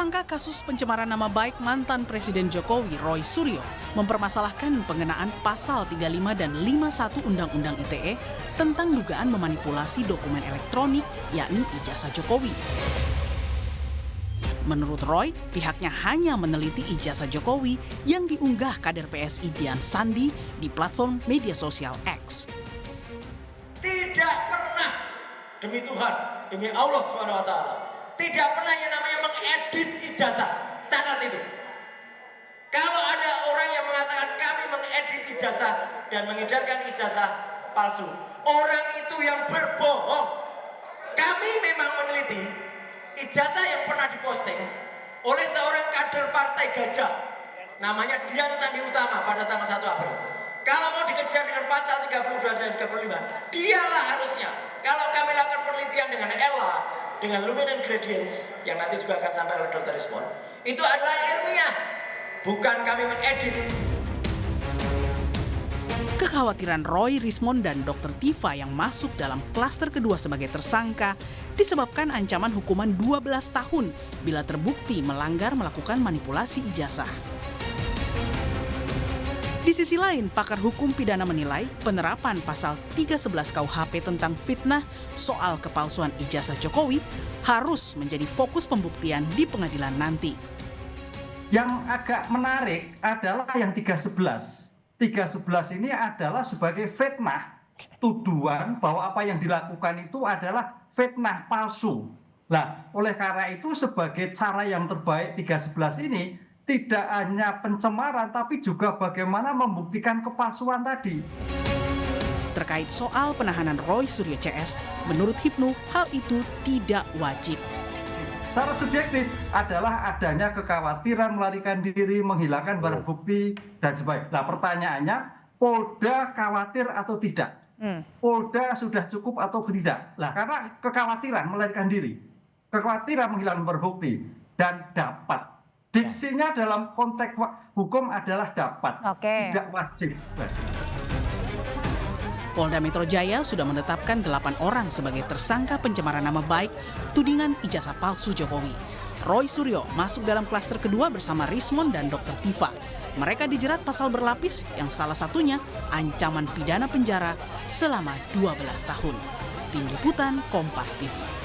Tersangka kasus pencemaran nama baik mantan Presiden Jokowi, Roy Suryo, mempermasalahkan pengenaan pasal 35 dan 51 Undang-Undang ITE tentang dugaan memanipulasi dokumen elektronik, yakni ijazah Jokowi. Menurut Roy, pihaknya hanya meneliti ijazah Jokowi yang diunggah kader PSI Dian Sandi di platform media sosial X. Tidak pernah, demi Tuhan, demi Allah SWT, tidak pernah yang namanya mengedit ijazah. Catat itu. Kalau ada orang yang mengatakan kami mengedit ijazah dan mengedarkan ijazah palsu, orang itu yang berbohong. Kami memang meneliti ijazah yang pernah diposting oleh seorang kader partai Gajah, namanya Dian Sandi Utama pada tanggal 1 April. Kalau mau dikejar dengan pasal 32 dan 35, dialah harusnya. Kalau kami lakukan penelitian dengan Ella, dengan luminant gradients, yang nanti juga akan sampai oleh Dr. Rismond, itu adalah ilmiah, bukan kami mengedit. Kekhawatiran Roy, Rismond, dan Dr. Tifa yang masuk dalam klaster kedua sebagai tersangka disebabkan ancaman hukuman 12 tahun bila terbukti melanggar melakukan manipulasi ijazah. Di sisi lain, pakar hukum pidana menilai penerapan pasal 311 KUHP tentang fitnah soal kepalsuan ijazah Jokowi harus menjadi fokus pembuktian di pengadilan nanti. Yang agak menarik adalah yang 311. 311 ini adalah sebagai fitnah, tuduhan bahwa apa yang dilakukan itu adalah fitnah palsu. Nah, oleh karena itu sebagai cara yang terbaik 311 ini tidak hanya pencemaran tapi juga bagaimana membuktikan kepalsuan tadi. Terkait soal penahanan Roy Suryo CS, menurut Hipnu hal itu tidak wajib. Secara subjektif adalah adanya kekhawatiran melarikan diri, menghilangkan barang bukti, dan sebagainya. Nah pertanyaannya, Polda khawatir atau tidak? Polda sudah cukup atau tidak? Nah karena kekhawatiran melarikan diri, kekhawatiran menghilangkan barang bukti, dan dapat. Diksinya dalam konteks hukum adalah dapat, tidak wajib. Polda Metro Jaya sudah menetapkan 8 orang sebagai tersangka pencemaran nama baik tudingan ijazah palsu Jokowi. Roy Suryo masuk dalam klaster kedua bersama Rismond dan Dr. Tifa. Mereka dijerat pasal berlapis yang salah satunya ancaman pidana penjara selama 12 tahun. Tim Liputan Kompas TV.